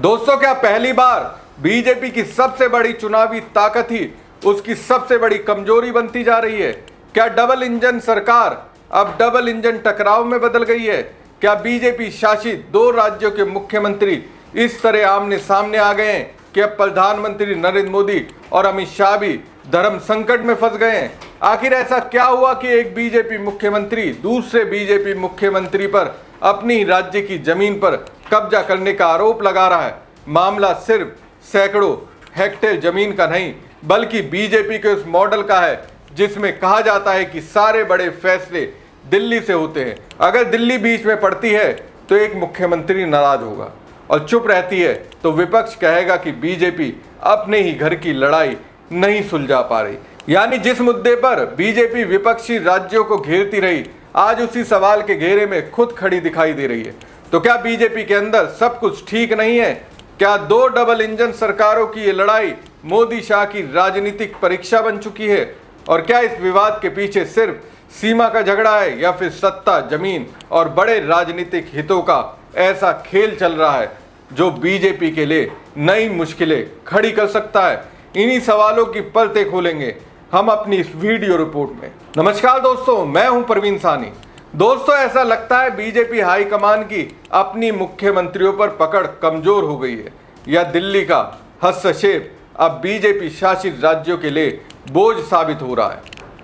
दोस्तों, क्या पहली बार बीजेपी की सबसे बड़ी चुनावी ताकत ही उसकी सबसे बड़ी कमजोरी बनती जा रही है? क्या डबल इंजन सरकार अब डबल इंजन टकराव में बदल गई है? क्या बीजेपी शासित 2 राज्यों के मुख्यमंत्री इस तरह आमने सामने आ गए हैं कि अब प्रधानमंत्री नरेंद्र मोदी और अमित शाह भी धर्म संकट में फंस गए हैं? आखिर ऐसा क्या हुआ कि एक बीजेपी मुख्यमंत्री दूसरे बीजेपी मुख्यमंत्री पर अपनी राज्य की जमीन पर कब्जा करने का आरोप लगा रहा है? मामला सिर्फ सैकड़ों हेक्टेयर जमीन का नहीं, बल्कि बीजेपी के उस मॉडल का है जिसमें कहा जाता है कि सारे बड़े फैसले दिल्ली से होते हैं। अगर दिल्ली बीच में पड़ती है तो एक मुख्यमंत्री नाराज होगा, और चुप रहती है तो विपक्ष कहेगा कि बीजेपी अपने ही घर की लड़ाई नहीं सुलझा पा रही। यानी जिस मुद्दे पर बीजेपी विपक्षी राज्यों को घेरती रही, आज उसी सवाल के घेरे में खुद खड़ी दिखाई दे रही है। तो क्या बीजेपी के अंदर सब कुछ ठीक नहीं है? क्या 2 डबल इंजन सरकारों की ये लड़ाई मोदी शाह की राजनीतिक परीक्षा बन चुकी है? और क्या इस विवाद के पीछे सिर्फ सीमा का झगड़ा है, या फिर सत्ता, जमीन और बड़े राजनीतिक हितों का ऐसा खेल चल रहा है जो बीजेपी के लिए नई मुश्किलें खड़ी कर सकता है? इन्हीं सवालों की परतें खोलेंगे हम अपनी इस वीडियो रिपोर्ट में। नमस्कार दोस्तों, मैं हूं प्रवीण सानी। दोस्तों, ऐसा लगता है बीजेपी हाईकमान की अपनी मुख्यमंत्रियों पर पकड़ कमजोर हो गई है, या दिल्ली का हस्तक्षेप अब बीजेपी शासित राज्यों के लिए बोझ साबित हो रहा है।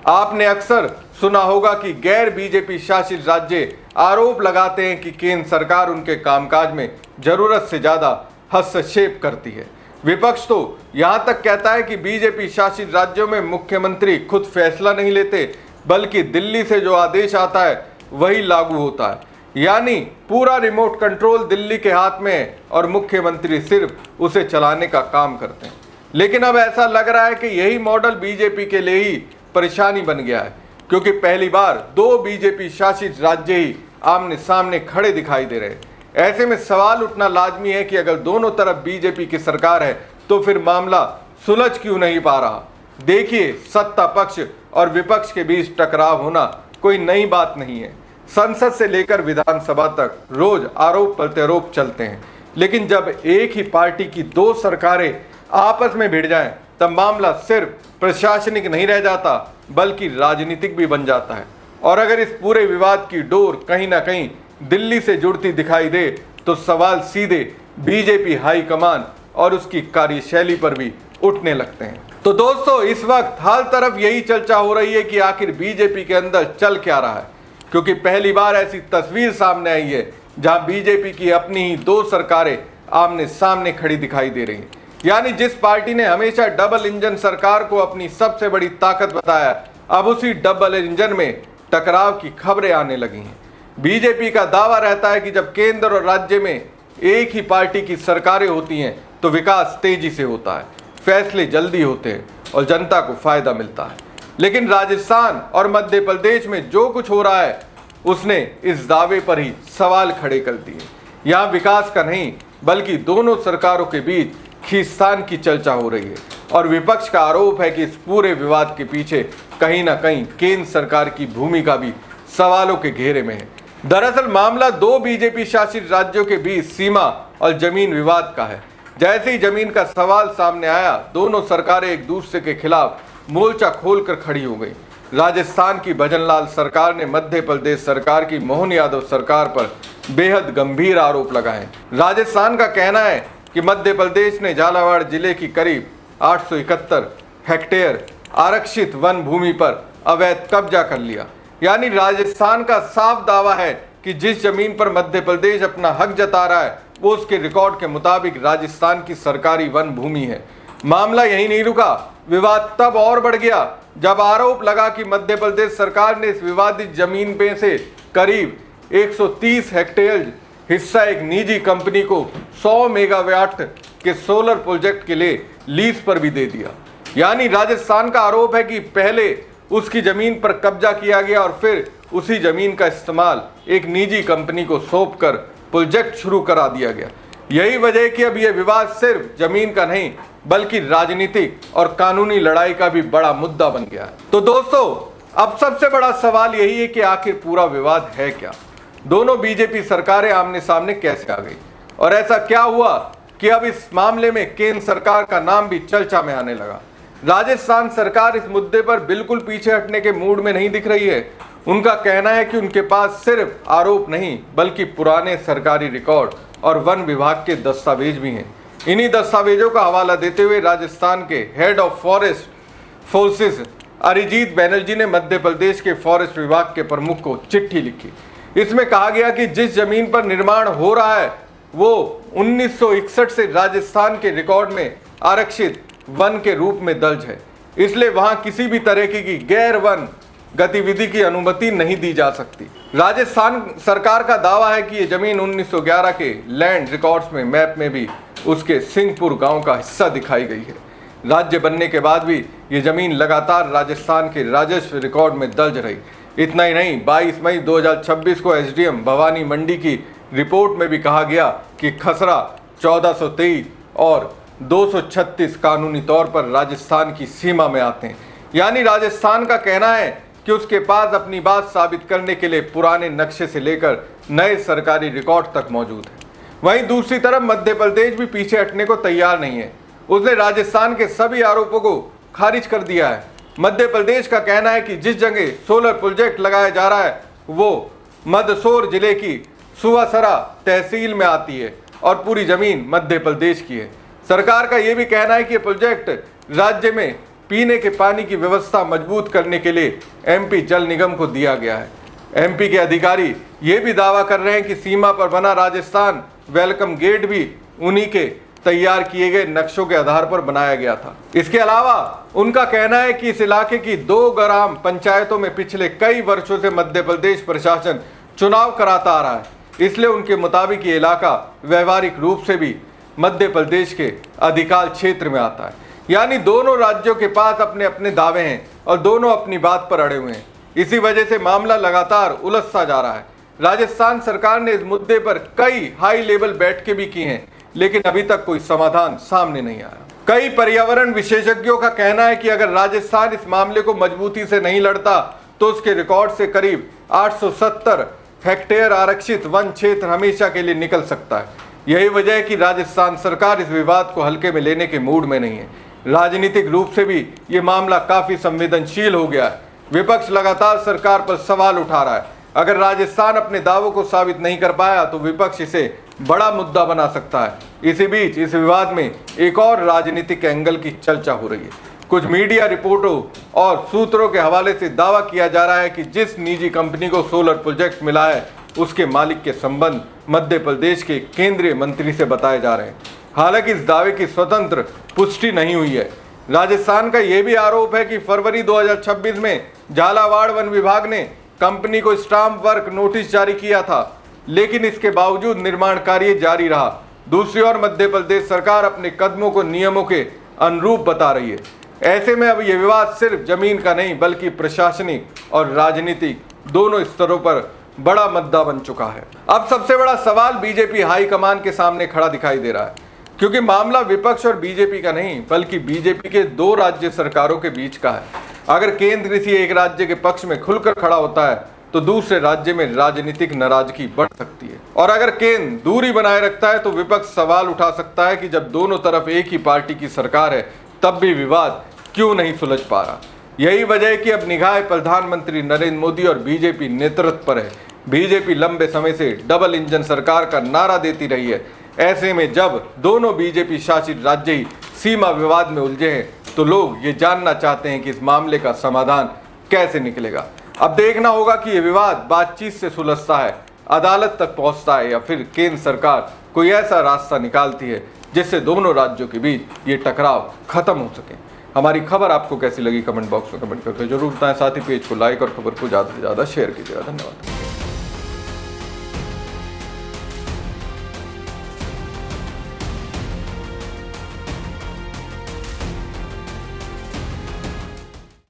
आपने अक्सर सुना होगा कि गैर बीजेपी शासित राज्य आरोप लगाते हैं कि केंद्र सरकार उनके कामकाज में जरूरत से ज्यादा हस्तक्षेप करती है। विपक्ष तो यहां तक कहता है कि बीजेपी शासित राज्यों में मुख्यमंत्री खुद फैसला नहीं लेते, बल्कि दिल्ली से जो आदेश आता है वही लागू होता है। यानी पूरा रिमोट कंट्रोल दिल्ली के हाथ में है और मुख्यमंत्री सिर्फ उसे चलाने का काम करते हैं। लेकिन अब ऐसा लग रहा है कि यही मॉडल बीजेपी के लिए ही परेशानी बन गया है, क्योंकि पहली बार 2 बीजेपी शासित राज्य ही आमने सामने खड़े दिखाई दे रहे हैं। ऐसे में सवाल उठना लाजमी है कि अगर दोनों तरफ बीजेपी की सरकार है तो फिर मामला सुलझ क्यों नहीं पा रहा? देखिए, सत्ता पक्ष और विपक्ष के बीच टकराव होना कोई नई बात नहीं है। संसद से लेकर विधानसभा तक रोज आरोप प्रत्यारोप चलते हैं, लेकिन जब एक ही पार्टी की 2 सरकारें आपस में भिड़ जाएं, तब मामला सिर्फ प्रशासनिक नहीं रह जाता, बल्कि राजनीतिक भी बन जाता है। और अगर इस पूरे विवाद की डोर कहीं ना कहीं दिल्ली से जुड़ती दिखाई दे तो सवाल सीधे बीजेपी हाईकमान और उसकी कार्यशैली पर भी उठने लगते हैं। तो दोस्तों, इस वक्त हर तरफ यही चर्चा हो रही है कि आखिर बीजेपी के अंदर चल क्या रहा है, क्योंकि पहली बार ऐसी तस्वीर सामने आई है जहां बीजेपी की अपनी ही 2 सरकारें आमने सामने खड़ी दिखाई दे रही हैं। यानी जिस पार्टी ने हमेशा डबल इंजन सरकार को अपनी सबसे बड़ी ताकत बताया, अब उसी डबल इंजन में टकराव की खबरें आने लगी हैं। बीजेपी का दावा रहता है कि जब केंद्र और राज्य में एक ही पार्टी की सरकारें होती हैं तो विकास तेजी से होता है, फैसले जल्दी होते हैं और जनता को फायदा मिलता है। लेकिन राजस्थान और मध्य प्रदेश में जो कुछ हो रहा है उसने इस दावे पर ही सवाल खड़े कर दिए। यहाँ विकास का नहीं, बल्कि दोनों सरकारों के बीच खींचतान की चर्चा हो रही है, और विपक्ष का आरोप है कि इस पूरे विवाद के पीछे कहीं ना कहीं केंद्र सरकार की भूमिका भी सवालों के घेरे में है। दरअसल मामला 2 बीजेपी शासित राज्यों के बीच सीमा और जमीन विवाद का है। जैसे ही जमीन का सवाल सामने आया, दोनों सरकारें एक दूसरे के खिलाफ मोर्चा खोलकर खड़ी हो गई। राजस्थान की भजनलाल सरकार ने मध्य प्रदेश सरकार की मोहन यादव सरकार पर बेहद गंभीर आरोप लगाए। राजस्थान का कहना है कि मध्य प्रदेश ने झालावाड़ जिले की करीब 871 हेक्टेयर आरक्षित वन भूमि पर अवैध कब्जा कर लिया। यानी राजस्थान का साफ दावा है कि जिस जमीन पर मध्य प्रदेश अपना हक जता रहा है वो उसके रिकॉर्ड के मुताबिक राजस्थान की सरकारी वन भूमि है। मामला यही नहीं रुका, विवाद तब और बढ़ गया जब आरोप लगा कि मध्य प्रदेश सरकार ने इस विवादित जमीन पे से करीब 130 हेक्टेयर हिस्सा एक निजी कंपनी को 100 मेगावाट के सोलर प्रोजेक्ट के लिए लीज पर भी दे दिया। यानी राजस्थान का आरोप है कि पहले उसकी जमीन पर कब्जा किया गया और फिर उसी जमीन का इस्तेमाल एक निजी कंपनी को सौंपकर प्रोजेक्ट शुरू करा दिया गया। यही वजह है कि अब यह विवाद सिर्फ जमीन का नहीं, बल्कि राजनीतिक और कानूनी लड़ाई का भी बड़ा मुद्दा बन गया है। तो दोस्तों, अब सबसे बड़ा सवाल यही है कि आखिर पूरा विवाद है क्या? दोनों बीजेपी सरकारें आमने सामने कैसे आ गई, और ऐसा क्या हुआ कि अब इस मामले में केंद्र सरकार का नाम भी चर्चा में आने लगा। राजस्थान सरकार इस मुद्दे पर बिल्कुल पीछे हटने के मूड में नहीं दिख रही है। उनका कहना है कि उनके पास सिर्फ आरोप नहीं बल्कि पुराने सरकारी रिकॉर्ड और वन विभाग के दस्तावेज भी हैं। इन्हीं दस्तावेजों का हवाला देते हुए राजस्थान के head of forest forces Arijit Banerjee ने मध्य प्रदेश के फॉरेस्ट विभाग के प्रमुख को चिट्ठी लिखी। इसमें कहा गया कि जिस जमीन पर निर्माण हो रहा है वो 1961 से राजस्थान के रिकॉर्ड में आरक्षित वन के रूप में दर्ज है, इसलिए वहां किसी भी तरह की गैर वन गतिविधि की अनुमति नहीं दी जा सकती। राजस्थान सरकार का दावा है कि ये जमीन 1911 के लैंड रिकॉर्ड्स में मैप में भी उसके सिंहपुर गांव का हिस्सा दिखाई गई है। राज्य बनने के बाद भी ये जमीन लगातार राजस्थान के राजस्व रिकॉर्ड में दर्ज रही। इतना ही नहीं, 22 मई 2026 को एसडीएम भवानी मंडी की रिपोर्ट में भी कहा गया कि खसरा 1423 और 236 कानूनी तौर पर राजस्थान की सीमा में आते हैं। यानी राजस्थान का कहना है कि उसके पास अपनी बात साबित करने के लिए पुराने नक्शे से लेकर नए सरकारी रिकॉर्ड तक मौजूद है। वहीं दूसरी तरफ मध्य प्रदेश भी पीछे हटने को तैयार नहीं है। उसने राजस्थान के सभी आरोपों को खारिज कर दिया है। मध्य प्रदेश का कहना है कि जिस जगह सोलर प्रोजेक्ट लगाया जा रहा है वो मंदसौर जिले की सुवासरा तहसील में आती है और पूरी जमीन मध्य प्रदेश की है। सरकार का यह भी कहना है कि प्रोजेक्ट राज्य में पीने के पानी की व्यवस्था मजबूत करने के लिए एमपी जल निगम को दिया गया है। एमपी के अधिकारी ये भी दावा कर रहे हैं कि सीमा पर बना राजस्थान वेलकम गेट भी उन्हीं के तैयार किए गए नक्शों के आधार पर बनाया गया था। इसके अलावा उनका कहना है कि इस इलाके की 2 ग्राम पंचायतों में पिछले कई वर्षों से मध्य प्रदेश प्रशासन चुनाव कराता आ रहा है, इसलिए उनके मुताबिक ये इलाका व्यवहारिक रूप से भी मध्य प्रदेश के अधिकार क्षेत्र में आता है। यानी दोनों राज्यों के पास अपने अपने दावे हैं और दोनों अपनी बात पर अड़े हुए हैं। इसी वजह से मामला लगातार उलझता जा रहा है। राजस्थान सरकार ने इस मुद्दे पर कई हाई लेवल बैठकें भी की हैं, लेकिन अभी तक कोई समाधान सामने नहीं आया। कई पर्यावरण विशेषज्ञों का कहना है कि अगर राजस्थान इस मामले को मजबूती से नहीं लड़ता तो उसके रिकॉर्ड से करीब 870 हेक्टेयर आरक्षित वन क्षेत्र हमेशा के लिए निकल सकता है। यही वजह है कि राजस्थान सरकार इस विवाद को हल्के में लेने के मूड में नहीं है। राजनीतिक रूप से भी ये मामला काफी संवेदनशील हो गया है। विपक्ष लगातार सरकार पर सवाल उठा रहा है। अगर राजस्थान अपने दावों को साबित नहीं कर पाया तो विपक्ष इसे बड़ा मुद्दा बना सकता है। इसी बीच इस विवाद में एक और राजनीतिक एंगल की चर्चा हो रही है। कुछ मीडिया रिपोर्टों और सूत्रों के हवाले से दावा किया जा रहा है कि जिस निजी कंपनी को सोलर प्रोजेक्ट मिला है उसके मालिक के संबंध मध्य प्रदेश के केंद्रीय मंत्री से बताए जा रहे हैं। हालांकि इस दावे की स्वतंत्र पुष्टि नहीं हुई है। राजस्थान का यह भी आरोप है कि फरवरी 2026 में झालावाड़ वन विभाग ने कंपनी को स्टाम्प वर्क नोटिस जारी किया था, लेकिन इसके बावजूद निर्माण कार्य जारी रहा। दूसरी ओर मध्य प्रदेश सरकार अपने कदमों को नियमों के अनुरूप बता रही है। ऐसे में अब यह विवाद सिर्फ जमीन का नहीं बल्कि प्रशासनिक और राजनीतिक दोनों स्तरों पर बड़ा मुद्दा बन चुका है। अब सबसे बड़ा सवाल बीजेपी हाईकमान के सामने खड़ा दिखाई दे रहा है, क्योंकि मामला विपक्ष और बीजेपी का नहीं बल्कि बीजेपी के 2 राज्य सरकारों के बीच का है। अगर केंद्र किसी एक राज्य के पक्ष में खुलकर खड़ा होता है तो दूसरे राज्य में राजनीतिक नाराजगी बढ़ सकती है, और अगर केंद्र दूरी बनाए रखता है तो विपक्ष सवाल उठा सकता है कि जब दोनों तरफ एक ही पार्टी की सरकार है तब भी विवाद क्यों नहीं सुलझ पा रहा। यही वजह है कि अब निगाह प्रधानमंत्री नरेंद्र मोदी और बीजेपी नेतृत्व पर है। बीजेपी लंबे समय से डबल इंजन सरकार का नारा देती रही है। ऐसे में जब दोनों बीजेपी शासित राज्य ही सीमा विवाद में उलझे हैं तो लोग ये जानना चाहते हैं कि इस मामले का समाधान कैसे निकलेगा। अब देखना होगा कि ये विवाद बातचीत से सुलझता है, अदालत तक पहुंचता है, या फिर केंद्र सरकार कोई ऐसा रास्ता निकालती है जिससे दोनों राज्यों के बीच ये टकराव खत्म हो सके। हमारी खबर आपको कैसी लगी कमेंट बॉक्स में कमेंट करके जरूर बताएं। साथ ही पेज को लाइक और खबर को ज़्यादा से ज़्यादा शेयर कीजिएगा। धन्यवाद।